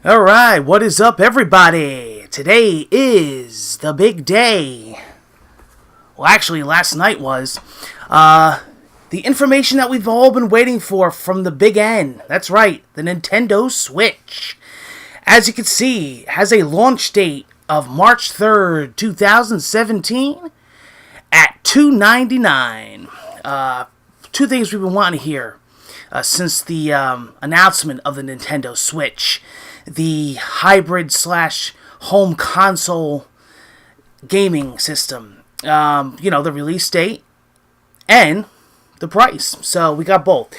Alright, what is up, everybody? Today is the big day. Well, actually, last night was. The information that we've all been waiting for from the big N. That's right, the Nintendo Switch. As you can see, has a launch date of March 3rd, 2017 at $299. Two things we've been wanting to hear since the announcement of the Nintendo Switch. The hybrid / home console gaming system. The release date and the price. So we got both.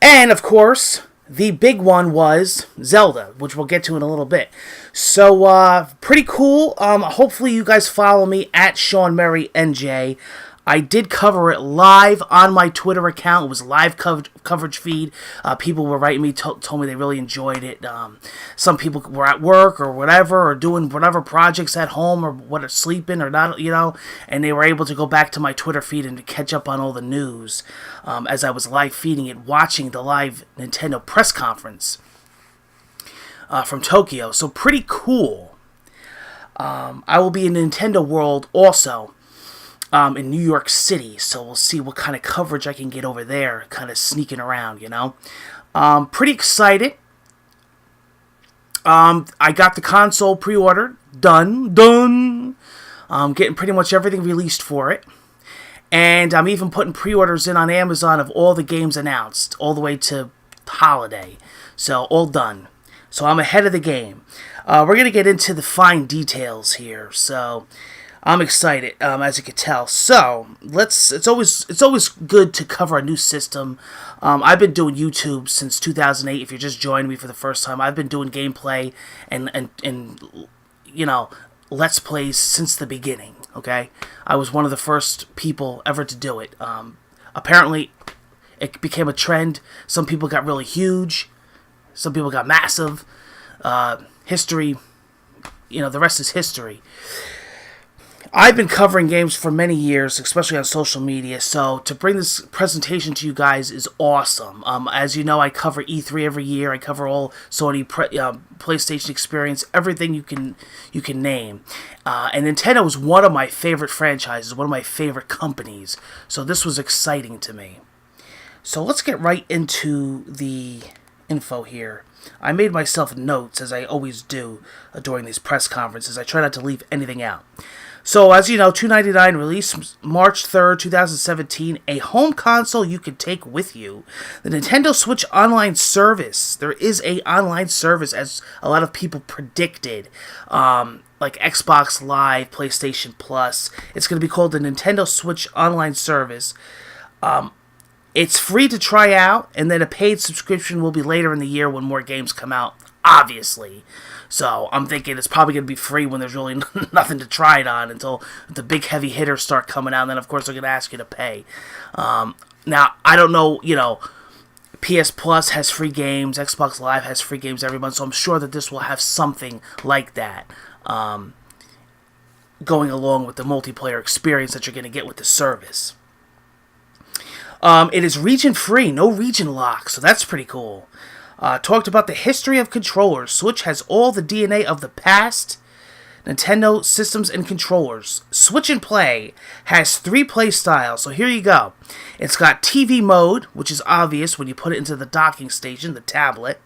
And of course, the big one was Zelda, which we'll get to in a little bit. So pretty cool. Hopefully you guys follow me at Year MurrayNJ. I did cover it live on my Twitter account. It was a live coverage feed. People were writing me, told me they really enjoyed it. Some people were at work or whatever, or doing whatever projects at home, or sleeping or not, and they were able to go back to my Twitter feed and to catch up on all the news as I was live feeding it, watching the live Nintendo press conference from Tokyo. So pretty cool. I will be in Nintendo World also. In New York City, so we'll see what kind of coverage I can get over there, kind of sneaking around, Pretty excited. I got the console pre-ordered, done. Getting pretty much everything released for it. And I'm even putting pre-orders in on Amazon of all the games announced, all the way to holiday. So, all done. So, I'm ahead of the game. We're going to get into the fine details here, so I'm excited, as you can tell. So it's always good to cover a new system. I've been doing YouTube since 2008. If you're just joining me for the first time, I've been doing gameplay and Let's Plays since the beginning. Okay, I was one of the first people ever to do it. Apparently, it became a trend. Some people got really huge. Some people got massive. History, the rest is history. I've been covering games for many years, especially on social media, so to bring this presentation to you guys is awesome. As you know, I cover E3 every year. I cover all Sony PlayStation experience, everything you can name. And Nintendo is one of my favorite franchises, one of my favorite companies, so this was exciting to me. So let's get right into the info here. I made myself notes, as I always do during these press conferences. I try not to leave anything out. So, as you know, $299 release March 3rd, 2017, a home console you can take with you. The Nintendo Switch online service. There is a online service, as a lot of people predicted, like Xbox Live, PlayStation Plus. It's going to be called the Nintendo Switch online service. It's free to try out, and then a paid subscription will be later in the year when more games come out, obviously. So I'm thinking it's probably going to be free when there's really nothing to try it on until the big heavy hitters start coming out. And then, of course, they're going to ask you to pay. Now, I don't know, PS Plus has free games. Xbox Live has free games every month. So I'm sure that this will have something like that going along with the multiplayer experience that you're going to get with the service. It is region-free, no region lock. So that's pretty cool. Talked about the history of controllers. Switch has all the DNA of the past Nintendo systems and controllers. Switch and Play has 3 play styles, so here you go. It's got TV mode, which is obvious when you put it into the docking station, the tablet.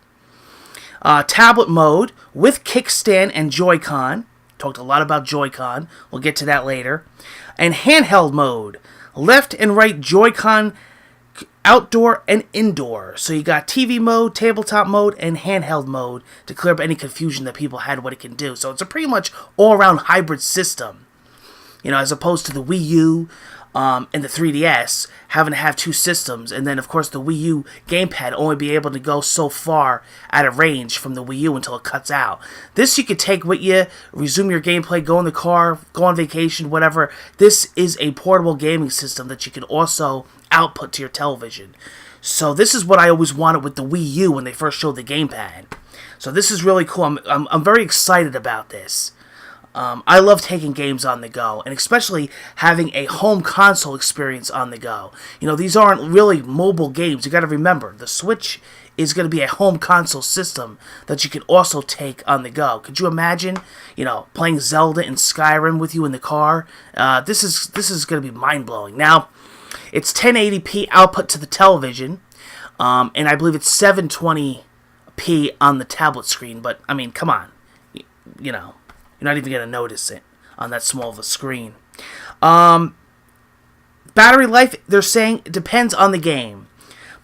Tablet mode with kickstand and Joy-Con. Talked a lot about Joy-Con. We'll get to that later. And handheld mode. Left and right Joy-Con, outdoor and indoor. So you got TV mode, tabletop mode, and handheld mode to clear up any confusion that people had what it can do. So it's a pretty much all-around hybrid system. As opposed to the Wii U and the 3DS having to have 2 systems. And then, of course, the Wii U gamepad only be able to go so far out of range from the Wii U until it cuts out. This you could take with you, resume your gameplay, go in the car, go on vacation, whatever. This is a portable gaming system that you can also output to your television. So this is what I always wanted with the Wii U when they first showed the gamepad. So this is really cool. I'm very excited about this. I love taking games on the go, and especially having a home console experience on the go. These aren't really mobile games. You got to remember, the Switch is going to be a home console system that you can also take on the go. Could you imagine, playing Zelda and Skyrim with you in the car? This is going to be mind-blowing. Now, it's 1080p output to the television, and I believe it's 720p on the tablet screen, but, I mean, come on. You're not even going to notice it on that small of a screen. Battery life, they're saying, depends on the game.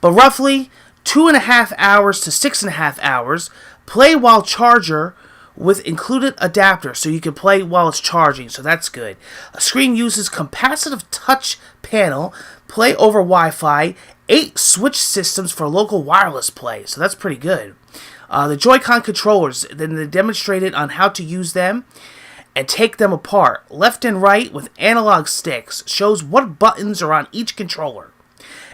But roughly 2.5 hours to 6.5 hours. Play while charger with included adapter, so you can play while it's charging, so that's good. A screen uses capacitive touch panel, play over Wi-Fi, 8 switch systems for local wireless play, so that's pretty good. The Joy-Con controllers, then they demonstrated on how to use them and take them apart. Left and right with analog sticks. Shows what buttons are on each controller.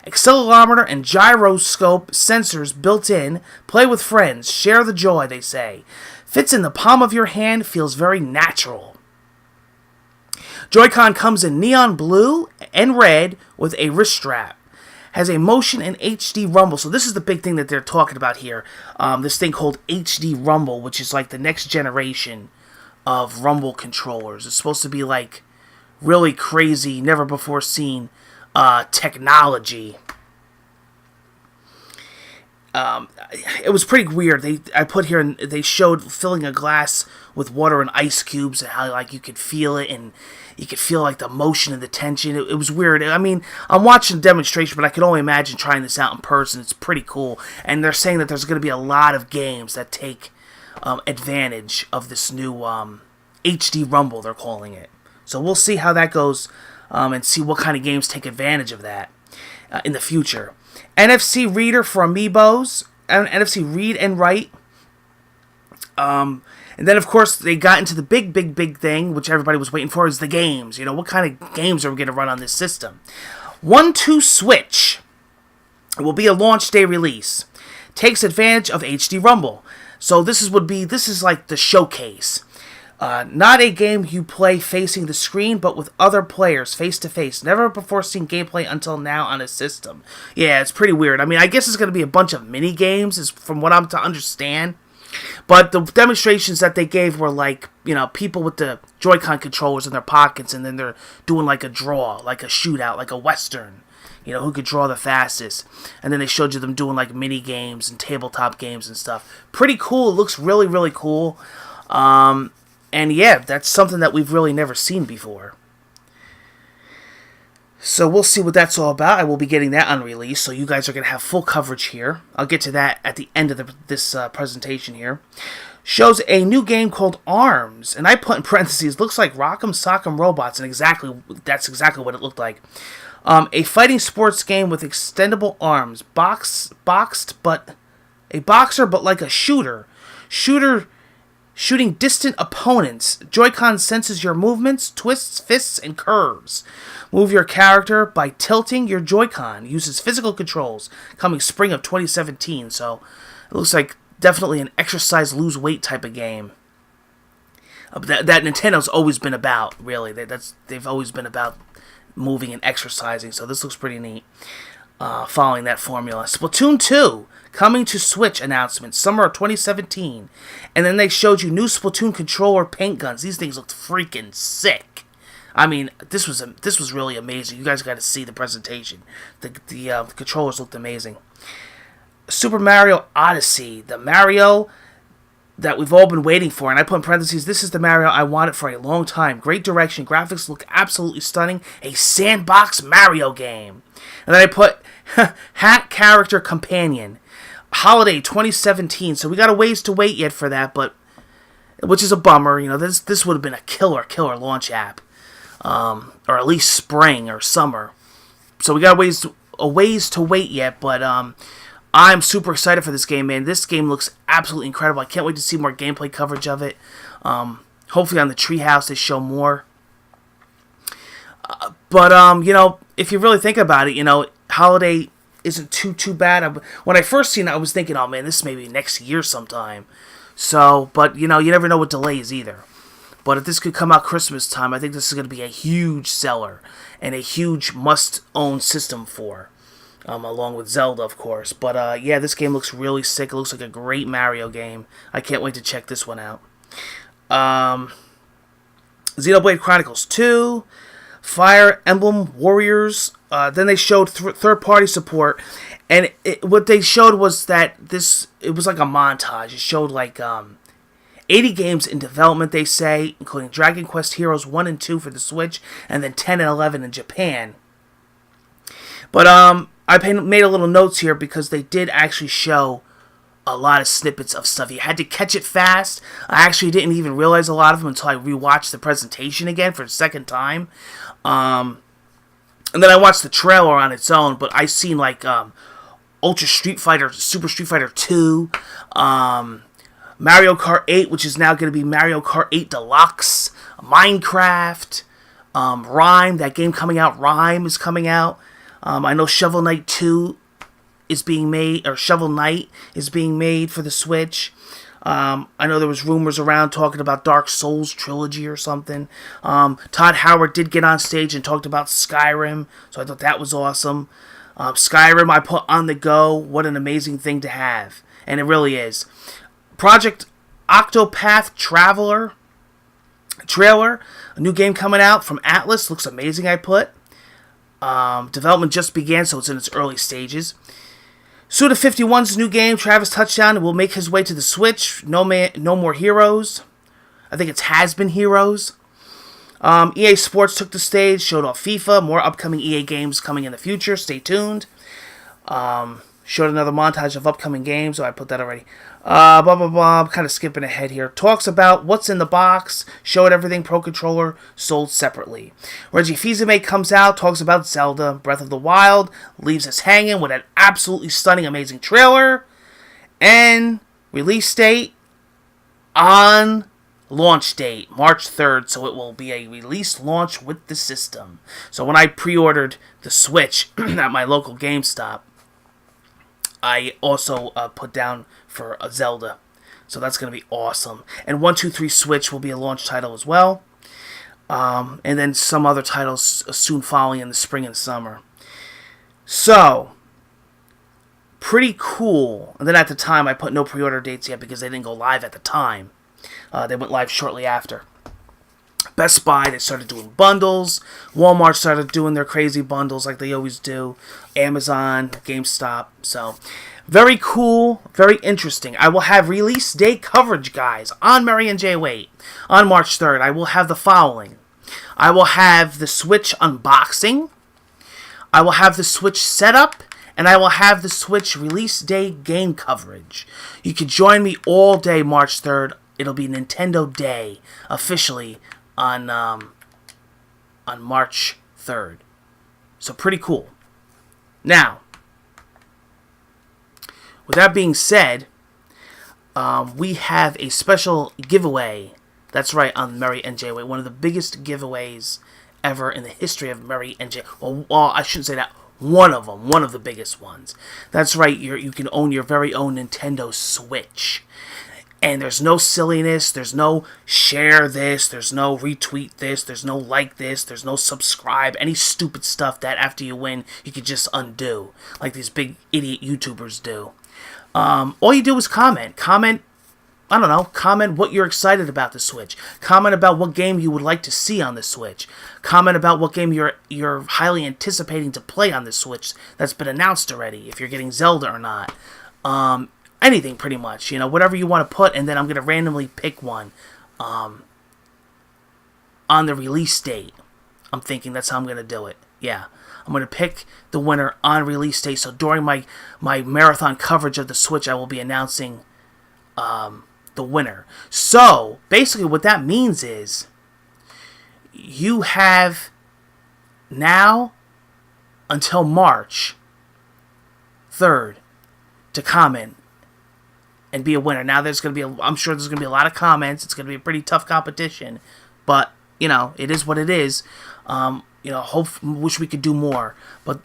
Accelerometer and gyroscope sensors built in. Play with friends. Share the joy, they say. Fits in the palm of your hand. Feels very natural. Joy-Con comes in neon blue and red with a wrist strap. Has a motion and HD rumble. So this is the big thing that they're talking about here. This thing called HD rumble, which is like the next generation of rumble controllers. It's supposed to be like really crazy, never before seen technology. It was pretty weird. I put here, and they showed filling a glass with water and ice cubes, and how like you could feel it, and you could feel like the motion and the tension. It was weird. I mean, I'm watching a demonstration, but I could only imagine trying this out in person. It's pretty cool, and they're saying that there's going to be a lot of games that take advantage of this new HD Rumble, they're calling it. So we'll see how that goes, and see what kind of games take advantage of that in the future. NFC reader for Amiibos, NFC read and write. And then, of course, they got into the big thing, which everybody was waiting for, is the games. What kind of games are we going to run on this system? 1-2 Switch. It will be a launch day release. Takes advantage of HD Rumble. So this is like the showcase. Not a game you play facing the screen, but with other players face to face. Never before seen gameplay until now on a system. Yeah, it's pretty weird. I mean, I guess it's going to be a bunch of mini games, is from what I'm to understand. But the demonstrations that they gave were like, people with the Joy-Con controllers in their pockets, and then they're doing like a draw, like a shootout, like a Western. Who could draw the fastest. And then they showed you them doing like mini games and tabletop games and stuff. Pretty cool. It looks really, really cool. And yeah, that's something that we've really never seen before. So we'll see what that's all about. I will be getting that on release, so you guys are going to have full coverage here. I'll get to that at the end of this presentation here. Shows a new game called ARMS, and I put in parentheses, looks like Rock'em Sock'em Robots, and that's exactly what it looked like. A fighting sports game with extendable arms, boxed, but a boxer, but like a shooter, shooting distant opponents. Joy-Con senses your movements, twists, fists, and curves. Move your character by tilting your Joy-Con. Uses physical controls. Coming spring of 2017. So it looks like definitely an exercise, lose weight type of game. That Nintendo's always been about. Really, they've always been about moving and exercising, so this looks pretty neat, following that formula. Splatoon 2, coming to Switch announcement, summer of 2017, and then they showed you new Splatoon controller paint guns. These things looked freaking sick. I mean, this was really amazing. You guys got to see the presentation. The controllers looked amazing. Super Mario Odyssey, the Mario that we've all been waiting for, and I put in parentheses, this is the Mario I wanted for a long time. Great direction, graphics look absolutely stunning, a sandbox Mario game. And then I put Hat Character Companion, Holiday 2017, so we got a ways to wait yet for that, but which is a bummer. This would have been a killer launch app, or at least spring or summer. So we got a ways to wait yet, but I'm super excited for this game, man. This game looks absolutely incredible. I can't wait to see more gameplay coverage of it. Hopefully on the Treehouse they show more. But if you really think about it, Holiday isn't too bad. When I first seen it, I was thinking, oh man, this may be next year sometime. So, but you never know with delays either. But if this could come out Christmas time, I think this is going to be a huge seller and a huge must-own system for along with Zelda, of course. But yeah, this game looks really sick. It looks like a great Mario game. I can't wait to check this one out. Xenoblade Chronicles 2, Fire Emblem Warriors. Then they showed third-party support, and what they showed was that it was like a montage. It showed like 80 games in development, they say, including Dragon Quest Heroes 1 and 2 for the Switch, and then 10 and 11 in Japan. But I made a little notes here because they did actually show a lot of snippets of stuff. You had to catch it fast. I actually didn't even realize a lot of them until I rewatched the presentation again for the second time. And then I watched the trailer on its own, but I seen like Ultra Street Fighter, Super Street Fighter 2, Mario Kart 8, which is now going to be Mario Kart 8 Deluxe, Minecraft, Rime, that game coming out, Rime is coming out. I know Shovel Knight 2 is being made, or Shovel Knight is being made for the Switch. I know there was rumors around talking about Dark Souls trilogy or something. Todd Howard did get on stage and talked about Skyrim, so I thought that was awesome. Skyrim I put on the go. What an amazing thing to have, and it really is. Project Octopath Traveler trailer, a new game coming out from Atlas, looks amazing. I put. Development just began, so it's in its early stages. Suda51's new game, Travis Touchdown, will make his way to the Switch. No More Heroes. I think it's Has Been Heroes. EA Sports took the stage, showed off FIFA. More upcoming EA games coming in the future. Stay tuned. Showed another montage of upcoming games, so I put that already. Blah, blah, blah. I'm kind of skipping ahead here. Talks about what's in the box. Showed everything Pro Controller sold separately. Reggie Fils-Aimé comes out, talks about Zelda, Breath of the Wild, leaves us hanging with an absolutely stunning, amazing trailer. And release date on launch date, March 3rd, so it will be a release launch with the system. So when I pre-ordered the Switch at my local GameStop, I also put down for a Zelda. So that's going to be awesome. And 123 Switch will be a launch title as well. And then some other titles soon following in the spring and summer. So, pretty cool. And then at the time, I put no pre-order dates yet because they didn't go live at the time. They went live shortly after. Best Buy, they started doing bundles. Walmart started doing their crazy bundles like they always do. Amazon, GameStop. So, very cool, very interesting. I will have release day coverage, guys, on MurrayNJ08 on March 3rd. I will have the following. I will have the Switch unboxing. I will have the Switch setup. And I will have the Switch release day game coverage. You can join me all day March 3rd. It'll be Nintendo Day officially on March 3rd. So pretty cool. Now, with that being said, we have a special giveaway. That's right, on MurrayNJ08. One of the biggest giveaways ever in the history of MurrayNJ. Well, I shouldn't say that. One of them. One of the biggest ones. That's right, you can own your very own Nintendo Switch. And there's no silliness, there's no share this, there's no retweet this, there's no like this, there's no subscribe, any stupid stuff that after you win, you could just undo, like these big idiot YouTubers do. All you do is comment. Comment what you're excited about the Switch. Comment about what game you would like to see on the Switch. Comment about what game you're highly anticipating to play on the Switch that's been announced already, if you're getting Zelda or not. Anything, pretty much, whatever you want to put, and then I'm going to randomly pick one on the release date. I'm thinking that's how I'm going to do it. Yeah, I'm going to pick the winner on release date, so during my marathon coverage of the Switch, I will be announcing the winner. So, basically what that means is, you have now until March 3rd to comment and be a winner. Now I'm sure there's going to be a lot of comments. It's going to be a pretty tough competition. But, it is what it is. Wish we could do more. But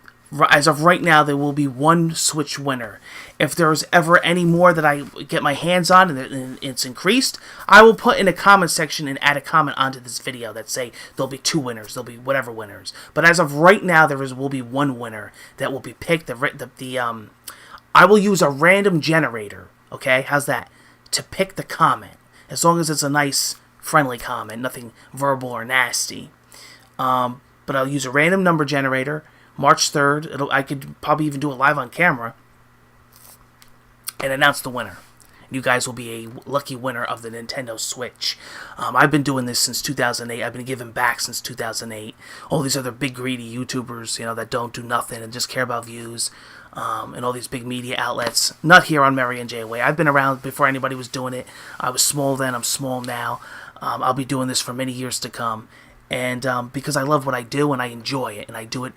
As of right now, there will be one Switch winner. If there's ever any more that I get my hands on and it's increased, I will put in a comment section and add a comment onto this video that say there'll be 2 winners, there'll be whatever winners. But as of right now, will be one winner that will be picked. I will use a random generator. Okay, how's that? To pick the comment, as long as it's a nice, friendly comment, nothing verbal or nasty. But I'll use a random number generator. March 3rd, I could probably even do it live on camera and announce the winner. You guys will be a lucky winner of the Nintendo Switch. I've been doing this since 2008. I've been giving back since 2008. All these other big greedy YouTubers, that don't do nothing and just care about views, and all these big media outlets. Not here on MurrayNJ08. I've been around before anybody was doing it. I was small then. I'm small now. I'll be doing this for many years to come. And because I love what I do and I enjoy it, and I do it,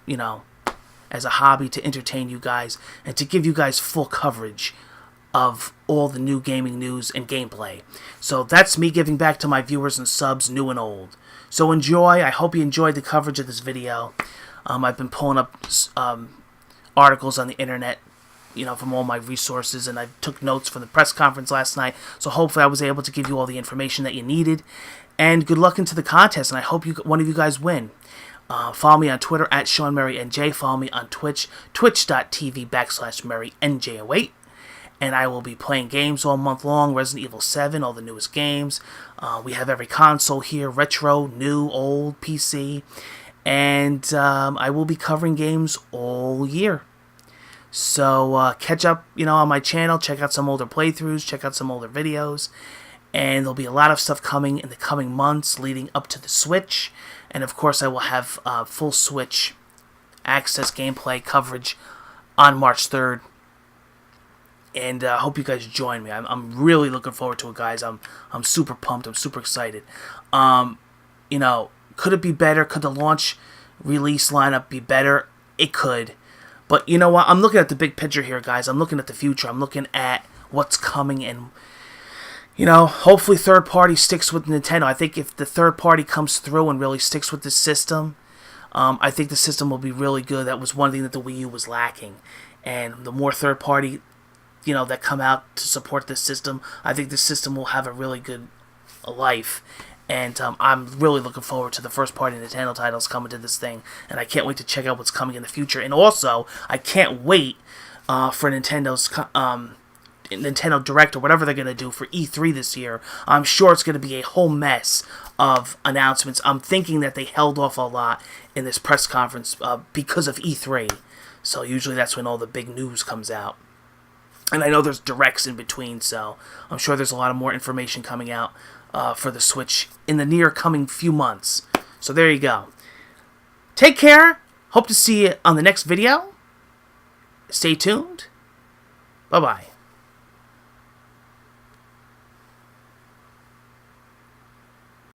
as a hobby to entertain you guys and to give you guys full coverage of all the new gaming news and gameplay. So that's me giving back to my viewers and subs, new and old. So enjoy. I hope you enjoyed the coverage of this video. I've been pulling up articles on the internet, from all my resources, and I took notes from the press conference last night. So hopefully I was able to give you all the information that you needed. And good luck into the contest, and I hope one of you guys win. Follow me on Twitter at SeanMurrayNJ. Follow me on Twitch, twitch.tv/MurrayNJ08. And I will be playing games all month long. Resident Evil 7, all the newest games. We have every console here, retro, new, old, PC. And I will be covering games all year. So catch up, on my channel. Check out some older playthroughs. Check out some older videos. And there'll be a lot of stuff coming in the coming months leading up to the Switch. And of course, I will have full Switch access gameplay coverage on March 3rd. And I hope you guys join me. I'm really looking forward to it, guys. I'm super pumped. I'm super excited. Could it be better? Could the launch release lineup be better? It could. But you know what? I'm looking at the big picture here, guys. I'm looking at the future. I'm looking at what's coming, and hopefully third party sticks with Nintendo. I think if the third party comes through and really sticks with the system, I think the system will be really good. That was one thing that the Wii U was lacking. And the more third party, that come out to support this system, I think the system will have a really good life. And I'm really looking forward to the first party Nintendo titles coming to this thing. And I can't wait to check out what's coming in the future. And also, I can't wait for Nintendo's Nintendo Direct or whatever they're going to do for E3 this year. I'm sure it's going to be a whole mess of announcements. I'm thinking that they held off a lot in this press conference because of E3. So usually that's when all the big news comes out. And I know there's directs in between, so I'm sure there's a lot of more information coming out for the Switch in the near coming few months. So there you go. Take care. Hope to see you on the next video. Stay tuned. Bye-bye.